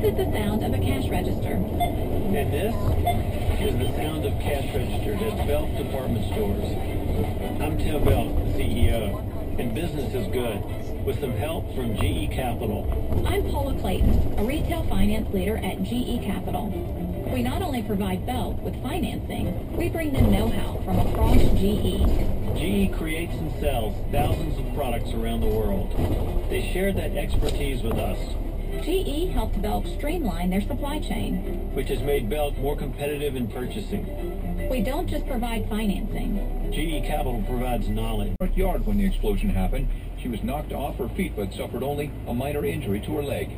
This is the sound of a cash register. And this is the sound of cash registers at Belk department stores. I'm Tim Belk, the CEO, and business is good, with some help from GE Capital. I'm Paula Clayton, a retail finance leader at GE Capital. We not only provide Belk with financing, we bring them know-how from across GE. GE creates and sells thousands of products around the world. They shared that expertise with us, GE helped Belk streamline their supply chain, which has made Belk more competitive in purchasing. We don't just provide financing. GE Capital provides knowledge. Yard when the explosion happened. She was knocked off her feet but suffered only a minor injury to her leg.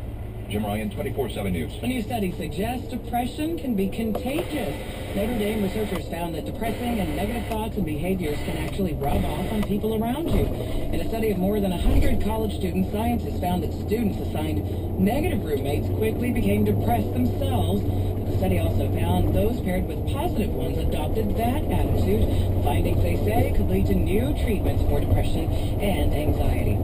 Jim Ryan, 24/7 News. A new study suggests depression can be contagious. Notre Dame researchers found that depressing and negative thoughts and behaviors can actually rub off on people around you. In a study of more than 100 college students, scientists found that students assigned negative roommates quickly became depressed themselves. The study also found those paired with positive ones adopted that attitude. Findings, they say, could lead to new treatments for depression and anxiety.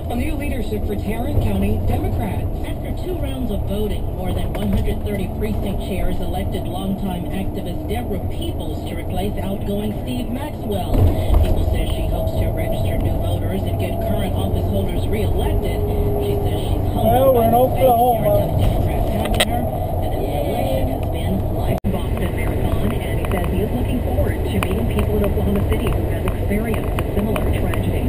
A new leadership for Tarrant County Democrats. After 2 rounds of voting, more than 130 precinct chairs elected longtime activist Deborah Peoples to replace outgoing Steve Maxwell. Peoples says she hopes to register new voters and get current office holders reelected. She says she's humbled by the faith Tarrant Democrats have in her, and that the election has been like Boston Marathon, and he says he is looking forward to meeting people in Oklahoma City who have experienced a similar tragedy.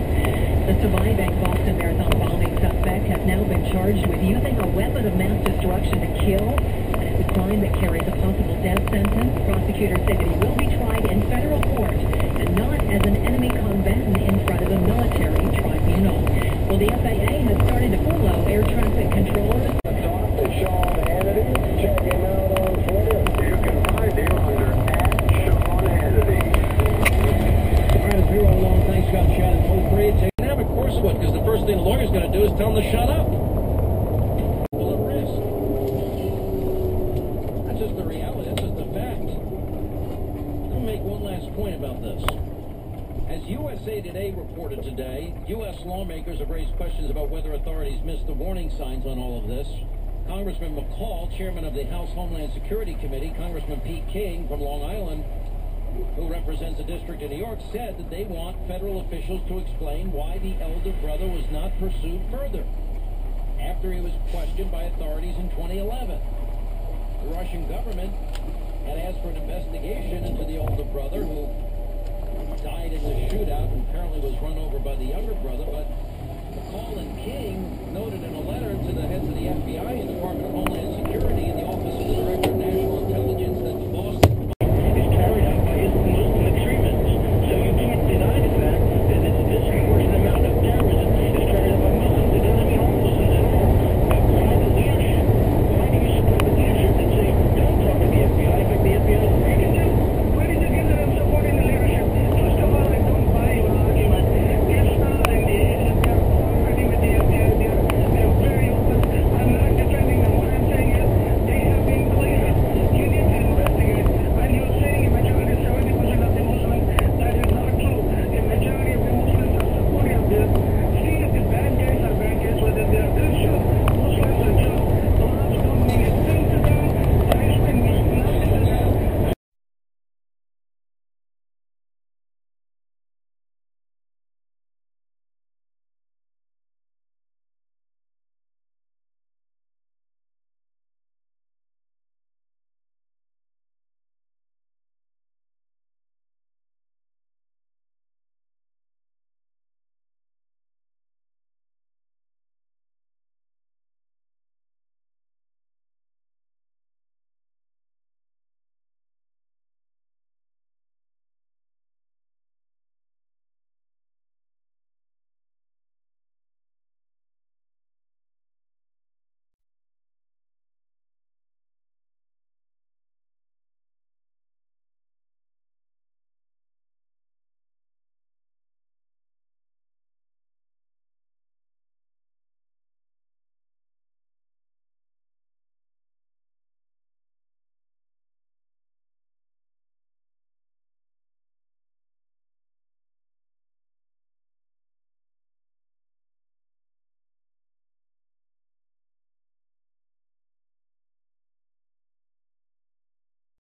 The surviving Boston Marathon bombing suspect has now been charged with using a weapon of mass destruction to kill. And it's a crime that carries a possible death sentence. Prosecutors say that he will be tried in federal court and not as an enemy combatant in front of a military tribunal. Well, the FAA has started to furlough air traffic controllers. Talk to Sean Hannity. Check him out on Twitter. You can find him under @Sean Hannity. All right, if you're all along, thanks, Scott Shannon. Full free. Of course it would, because the first thing the lawyer's going to do is tell him to shut up. Well, at risk. That's just the reality. That's just the fact. Let me make one last point about this. As USA Today reported today, U.S. lawmakers have raised questions about whether authorities missed the warning signs on all of this. Congressman McCall, chairman of the House Homeland Security Committee, Congressman Pete King from Long Island, who represents a district in New York, said that they want federal officials to explain why the elder brother was not pursued further after he was questioned by authorities in 2011. The Russian government had asked for an investigation into the older brother who died in the shootout and apparently was run over by the younger brother, but McCall and King noted in a letter to the heads of the FBI and Department of Homeland Security and the Office of the Director of National Intelligence that Boston is carried out by his Muslim extremists. So you can't deny the fact that this disproportionate amount of terrorism is carried out by Muslims.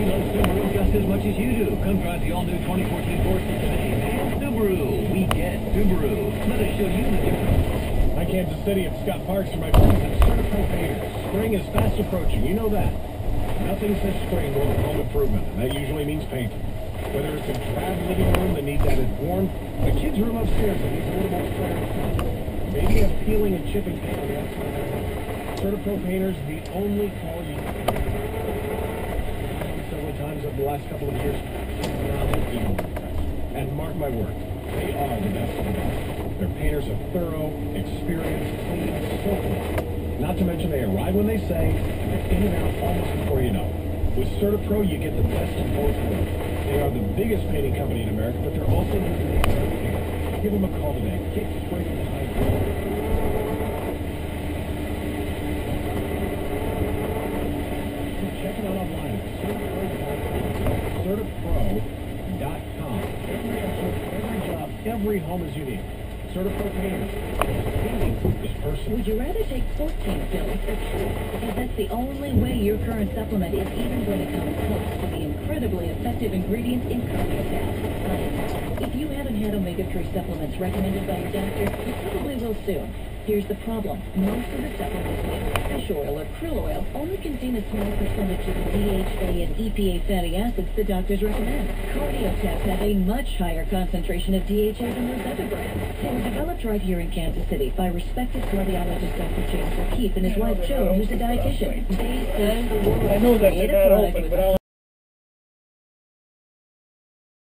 love Subaru just as much as you do. Come drive the all-new 2014 Forester today. And Subaru, we get Subaru. Let us show you the difference. Hi, Kansas City. I'm Scott Parks for my friends at Certified Painters. Spring is fast approaching. You know that. Nothing says spring more than home improvement, and that usually means painting. Whether it's a drab living room that needs added warmth, a kid's room upstairs that needs a little more flair, maybe a peeling and chipping paint on the outside of the house. Certipro Painters, the only call you can make. Several times over the last couple of years, and mark my words, they are the best of the best. Their painters are thorough, experienced, clean, so clean. Not to mention they arrive when they say, and they're in and out almost before you know. With Certipro, you get the best of both worlds. They are the biggest painting company in America, but they're also the biggest painter. Give them a call today. Get straight to the high ground. Check it out online at Certipro.com. Every effort, every job, every home is unique. Certipro Painters. Painting is personal. Would you rather take 14 pills or 2? Because that's the only way your current supplement is even going to come close to the incredibly effective ingredients in Cardiotap. If you haven't had omega-3 supplements recommended by your doctor, you probably will soon. Here's the problem. Most of the supplements made with fish oil or krill oil only contain a small percentage of the DHA and EPA fatty acids the doctors recommend. Cardiotap have a much higher concentration of DHA than those other brands. They were developed right here in Kansas City by respected cardiologist Dr. James O'Keefe and his wife Jo, who's a dietitian. They say the world I know that create they're a not product open, with but I'll